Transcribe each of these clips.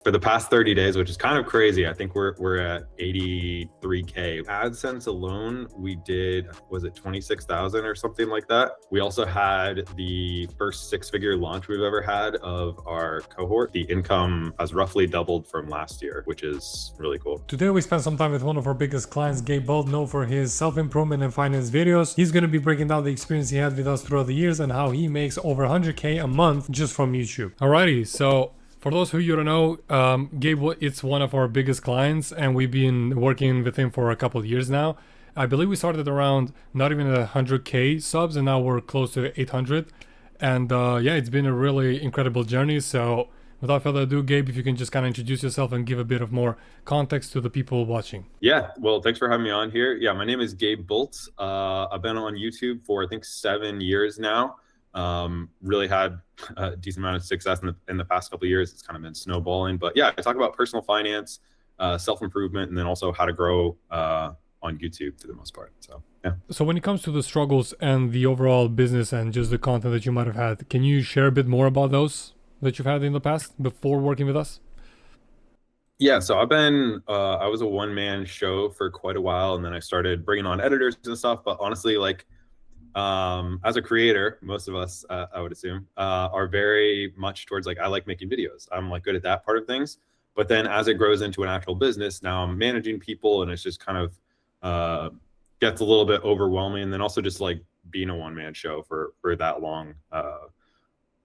For the past 30 days, which is kind of crazy. I think we're at 83K. AdSense alone, we did, was it 26,000 or something like that? We also had the first six-figure launch we've ever had of our cohort. The income has roughly doubled from last year, which is really cool. Today we spent some time with one of our biggest clients, Gabe Bult, known for his self-improvement and finance videos. He's going to be breaking down the experience he had with us throughout the years and how he makes over 100K a month just from YouTube. Alrighty, so for those who you don't know, Gabe, it's one of our biggest clients, and we've been working with him for a couple of years now. I believe we started around not even 100K subs, and now we're close to 800. And yeah, it's been a really incredible journey. So without further ado, Gabe, if you can just kind of introduce yourself and give a bit of more context to the people watching. Yeah, well, thanks for having me on here. Yeah, my name is Gabe Bult. I've been on YouTube for I think 7 years now. Really had a decent amount of success in the past couple of years. It's kind of been snowballing, but yeah, I talk about personal finance, self-improvement, and then also how to grow on YouTube for the most part. So yeah. So when it comes to the struggles and the overall business and just the content that you might have had, can you share a bit more about those that you've had in the past before working with us? Yeah, so I've been, I was a one-man show for quite a while, and then I started bringing on editors and stuff, but honestly, like, as a creator, most of us, I would assume, are very much towards like, I like making videos. I'm like good at that part of things. But then as it grows into an actual business, now I'm managing people, and it's just kind of gets a little bit overwhelming. And then also just like being a one-man show for that long,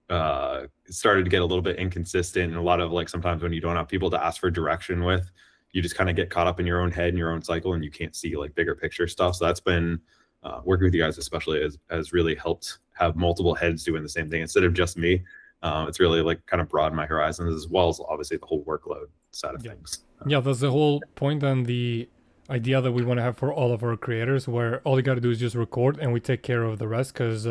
it started to get a little bit inconsistent. And a lot of like, sometimes when you don't have people to ask for direction with, you just kind of get caught up in your own head and your own cycle, and you can't see like bigger picture stuff. So that's been, working with you guys especially has really helped have multiple heads doing the same thing instead of just me. It's really like kind of broadened my horizons, as well as obviously the whole workload side of things. Yeah, that's the whole point and the idea that we want to have for all of our creators, where all you got to do is just record and we take care of the rest, because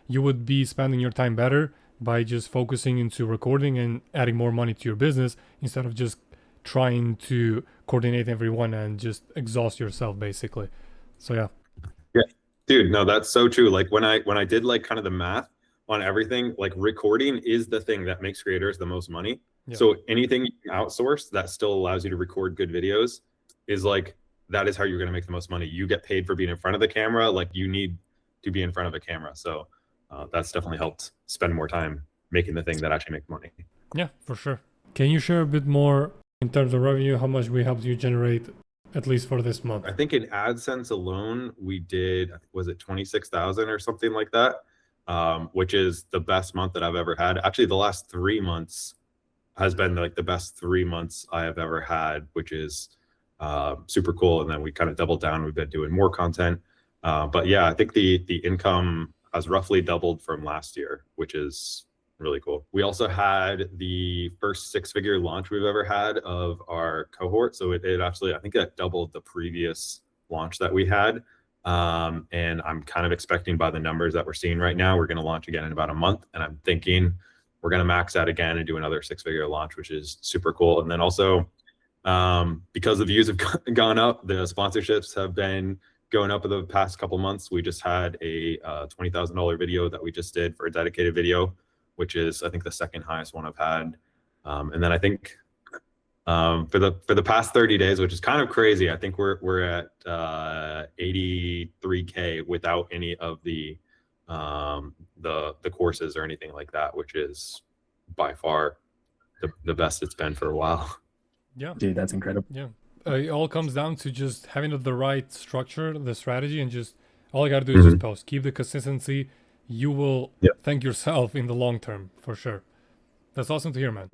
you would be spending your time better by just focusing into recording and adding more money to your business instead of just trying to coordinate everyone and just exhaust yourself basically. So yeah. Yeah, dude, no, that's so true. Like when I did like kind of the math on everything, like recording is the thing that makes creators the most money. Yeah. So anything you can outsource that still allows you to record good videos is like, that is how you're going to make the most money. You get paid for being in front of the camera. Like you need to be in front of a camera. So that's definitely helped spend more time making the thing that actually makes money. Yeah, for sure. Can you share a bit more in terms of revenue, how much we helped you generate, at least for this month? I think in AdSense alone, we did, was it 26,000 or something like that, which is the best month that I've ever had. Actually, the last 3 months has been like the best 3 months I have ever had, which is super cool. And then we kind of doubled down. We've been doing more content. But yeah, I think the income has roughly doubled from last year, which is really cool. We also had the first six-figure launch we've ever had of our cohort. So it actually, I think that doubled the previous launch that we had. And I'm kind of expecting, by the numbers that we're seeing right now, we're going to launch again in about a month. And I'm thinking we're going to max that again and do another six-figure launch, which is super cool. And then also, because the views have gone up, the sponsorships have been going up in the past couple months. We just had a $20,000 video that we just did for a dedicated video, which is, I think, the second highest one I've had. And then I think for the past 30 days, which is kind of crazy, I think we're at 83K without any of the courses or anything like that, which is by far the best it's been for a while. Yeah, dude, that's incredible. Yeah, it all comes down to just having the right structure, the strategy, and just all you got to do is just post. Keep the consistency. You will thank yourself in the long term for sure. That's awesome to hear, man.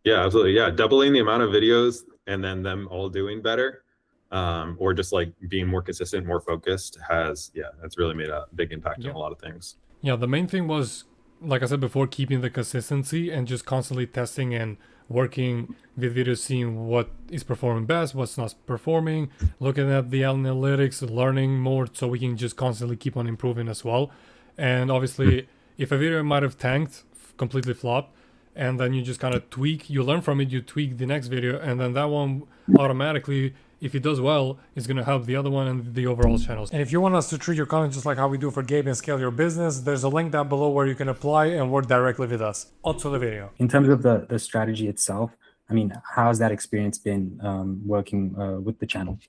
Yeah, absolutely. Yeah, doubling the amount of videos and then them all doing better, or just like being more consistent, more focused has, that's really made a big impact on a lot of things. Yeah, the main thing was, like I said before, keeping the consistency and just constantly testing and working with videos, seeing what is performing best, what's not performing, looking at the analytics, learning more so we can just constantly keep on improving as well. And obviously, if a video might have tanked, completely flopped, and then you just kind of tweak, you learn from it, you tweak the next video, and then that one automatically, if it does well, it's going to help the other one and the overall channels. And if you want us to treat your content just like how we do for Gabe and scale your business, there's a link down below where you can apply and work directly with us. On to the video. In terms of the strategy itself, I mean, how's that experience been working with the channel?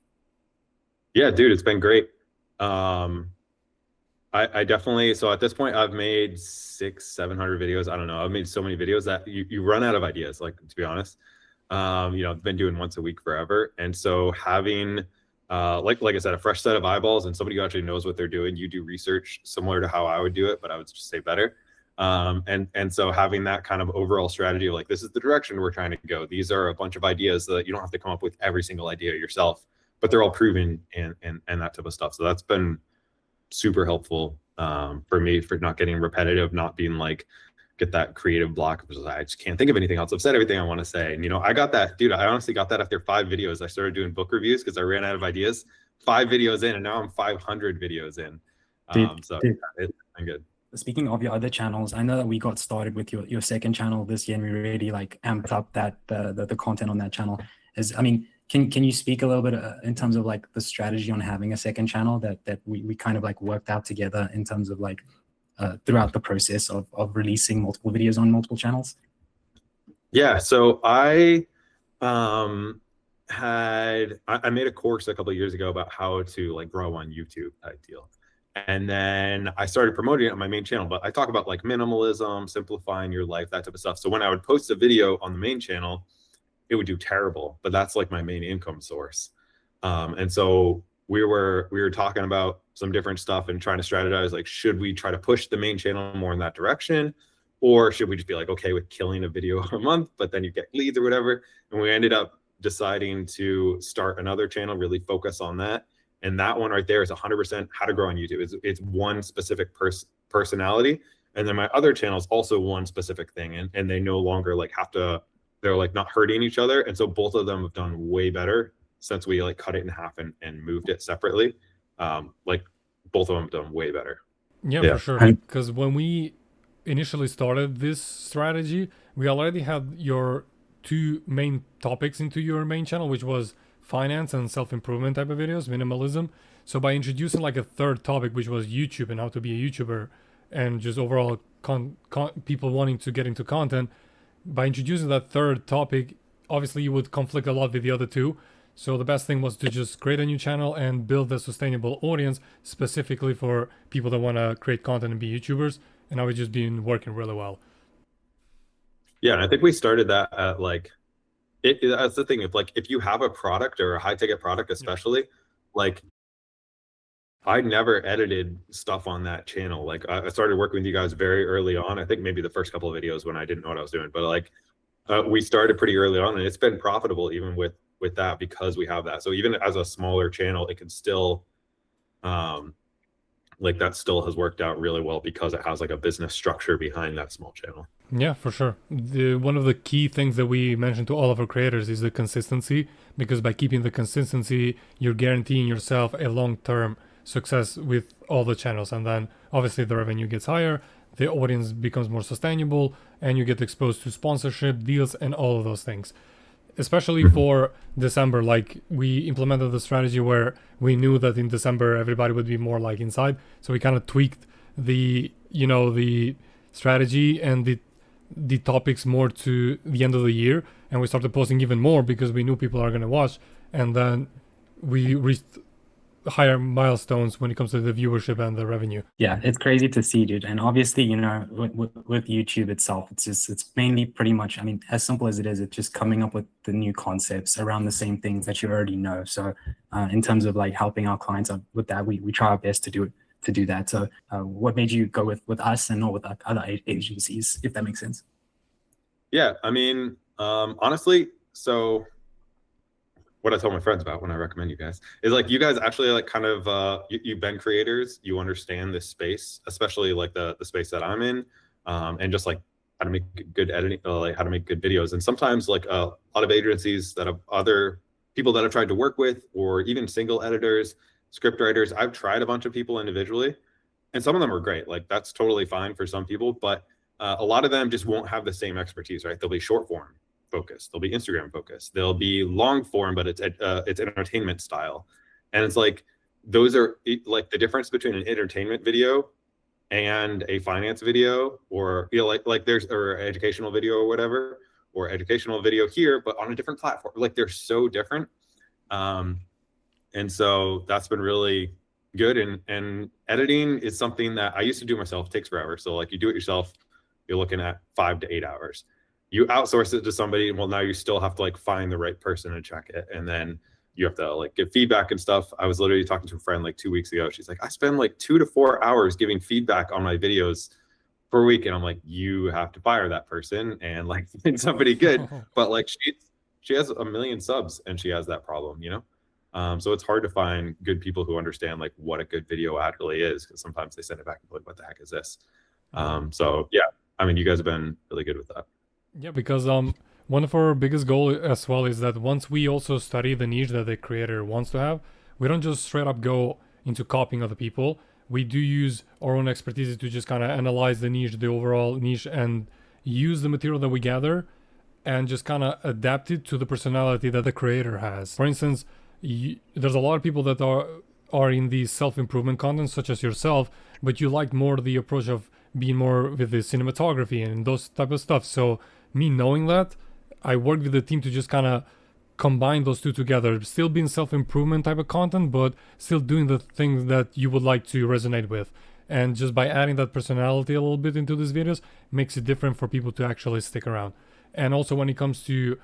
Yeah, dude, it's been great. I definitely, so at this point I've made 700 videos. I don't know. I've made so many videos that you run out of ideas, like, to be honest. I've been doing once a week forever. And so having, like I said, a fresh set of eyeballs and somebody who actually knows what they're doing, you do research similar to how I would do it, but I would just say better. And so having that kind of overall strategy of like, this is the direction we're trying to go. These are a bunch of ideas so that you don't have to come up with every single idea yourself, but they're all proven and that type of stuff. So that's been super helpful for me, for not getting repetitive, not being like, get that creative block because I just can't think of anything else. I've said everything I want to say. And, I got that, dude. I honestly got that after 5 videos. I started doing book reviews because I ran out of ideas. 5 videos in, and now I'm 500 videos in. Dude. It's been good. Speaking of your other channels, I know that we got started with your second channel this year, and we really like amped up that the content on that channel. Can you speak a little bit in terms of like the strategy on having a second channel that we kind of like worked out together in terms of like throughout the process of releasing multiple videos on multiple channels? Yeah, so I made a course a couple of years ago about how to like grow on YouTube type deal. And then I started promoting it on my main channel, but I talk about like minimalism, simplifying your life, that type of stuff. So when I would post a video on the main channel, it would do terrible, but that's like my main income source. And so we were talking about some different stuff and trying to strategize, like, should we try to push the main channel more in that direction? Or should we just be like, okay with killing a video a month, but then you get leads or whatever? And we ended up deciding to start another channel, really focus on that. And that one right there is 100% how to grow on YouTube. It's one specific personality. And then my other channel is also one specific thing. And they no longer like have to, they're like not hurting each other. And so both of them have done way better since we like cut it in half and moved it separately. Like both of them have done way better. Yeah, for sure. Because when we initially started this strategy, we already had your 2 main topics into your main channel, which was finance and self-improvement type of videos, minimalism. So by introducing like a third topic, which was YouTube and how to be a YouTuber and just overall people wanting to get into content, by introducing that third topic, obviously you would conflict a lot with the other 2. So the best thing was to just create a new channel and build a sustainable audience specifically for people that want to create content and be YouTubers. And now it's just been working really well. Yeah, and I think we started that at like, that's the thing. If you have a product or a high ticket product, especially, like I never edited stuff on that channel. Like I started working with you guys very early on. I think maybe the first couple of videos when I didn't know what I was doing, but like we started pretty early on, and it's been profitable even with that because we have that. So even as a smaller channel, it can still like that still has worked out really well because it has like a business structure behind that small channel. Yeah, for sure. One of the key things that we mentioned to all of our creators is the consistency, because by keeping the consistency, you're guaranteeing yourself a long-term success with all the channels. And then obviously the revenue gets higher, the audience becomes more sustainable, and you get exposed to sponsorship deals and all of those things. Especially for December, like we implemented the strategy where we knew that in December everybody would be more like inside, so we kind of tweaked the the strategy and the topics more to the end of the year, and we started posting even more because we knew people are going to watch, and then we reached higher milestones when it comes to the viewership and the revenue. Yeah, it's crazy to see, dude. And obviously, with YouTube itself, it's mainly pretty much, I mean, as simple as it is, it's just coming up with the new concepts around the same things that you already know. So in terms of like helping our clients out with that, we try our best to do that. So what made you go with us and not with other agencies, if that makes sense? Yeah, I mean, honestly, so what I tell my friends about when I recommend you guys is like, you guys actually like kind of, you've been creators, you understand this space, especially like the space that I'm in, and just like how to make good editing, like how to make good videos. And sometimes like a lot of agencies that have other people that I've tried to work with, or even single editors, script writers, I've tried a bunch of people individually, and some of them are great. Like that's totally fine for some people, but a lot of them just won't have the same expertise, right? They'll be short form focused, they'll be Instagram focused, they'll be long form, but it's entertainment style. And it's like, those are like the difference between an entertainment video and a finance video, or like there's or educational video or whatever, or educational video here, but on a different platform. Like they're so different. And so that's been really good. And editing is something that I used to do myself. It takes forever. So like you do it yourself, you're looking at 5 to 8 hours. You outsource it to somebody. Well, now you still have to like find the right person to check it. And then you have to like give feedback and stuff. I was literally talking to a friend like 2 weeks ago. She's like, I spend like 2 to 4 hours giving feedback on my videos per week. And I'm like, you have to fire that person and like find somebody good. But like she has 1 million subs and she has that problem, you know? So it's hard to find good people who understand like what a good video actually is, because sometimes they send it back and be like, what the heck is this? So yeah, I mean, you guys have been really good with that. Yeah, because one of our biggest goals as well is that once we also study the niche that the creator wants to have, we don't just straight up go into copying other people. We do use our own expertise to just kind of analyze the niche, the overall niche, and use the material that we gather and just kind of adapt it to the personality that the creator has. For instance, there's a lot of people that are in the self-improvement content, such as yourself, but you like more the approach of being more with the cinematography and those type of stuff. So me knowing that, I worked with the team to just kind of combine those two together, still being self-improvement type of content, but still doing the things that you would like to resonate with. And just by adding that personality a little bit into these videos makes it different for people to actually stick around. And also when it comes to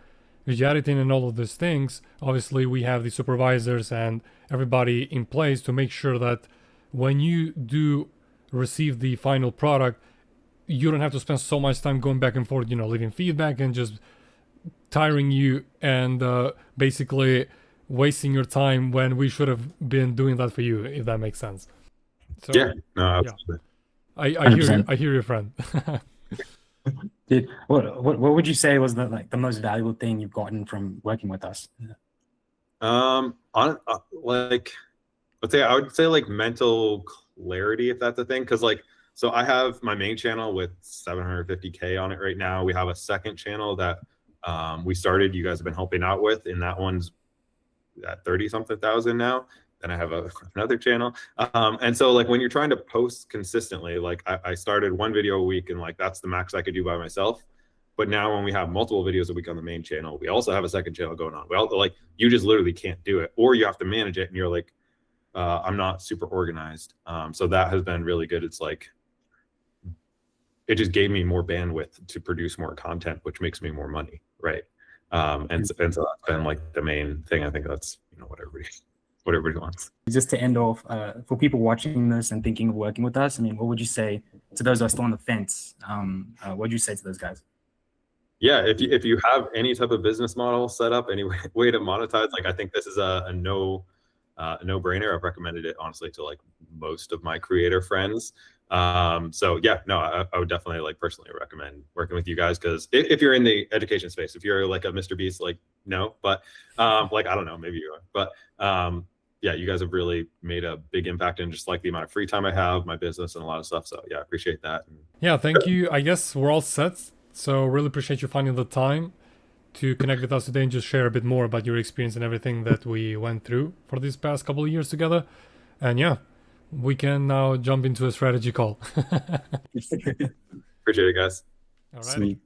video editing and all of these things, obviously we have the supervisors and everybody in place to make sure that when you do receive the final product, you don't have to spend so much time going back and forth, you know, leaving feedback and just tiring you and basically wasting your time when we should have been doing that for you, if that makes sense. So, yeah, no, absolutely. Yeah. I hear your friend. Dude, what would you say was the most valuable thing you've gotten from working with us? Like, I would say like mental clarity, if that's a thing. Cause like, so I have my main channel with 750K on it right now. We have a second channel that we started, you guys have been helping out with, and that one's at 30-something thousand now. Then I have another channel. And so like when you're trying to post consistently, like I started 1 video a week and like that's the max I could do by myself. But now when we have multiple videos a week on the main channel, we also have a second channel going on. Well, like you just literally can't do it, or you have to manage it and you're like, I'm not super organized. So that has been really good. It's like, it just gave me more bandwidth to produce more content, which makes me more money. Right. And so that's been like the main thing. I think that's, you know, what everybody wants. Just to end off, for people watching this and thinking of working with us, I mean, what would you say to those that are still on the fence? What would you say to those guys? Yeah, if you have any type of business model set up, any way to monetize, like I think this is a no-brainer. I've recommended it honestly to like most of my creator friends. So yeah, no, I would definitely like personally recommend working with you guys, because if you're in the education space, if you're like a Mr. Beast, like no, but like I don't know, maybe you are, but yeah, you guys have really made a big impact in just like the amount of free time I have, my business, and a lot of stuff. So yeah, I appreciate that. Yeah, thank you. I guess we're all set. So really appreciate you finding the time to connect with us today and just share a bit more about your experience and everything that we went through for these past couple of years together. And yeah, we can now jump into a strategy call. Appreciate it, guys. All right. Sweet.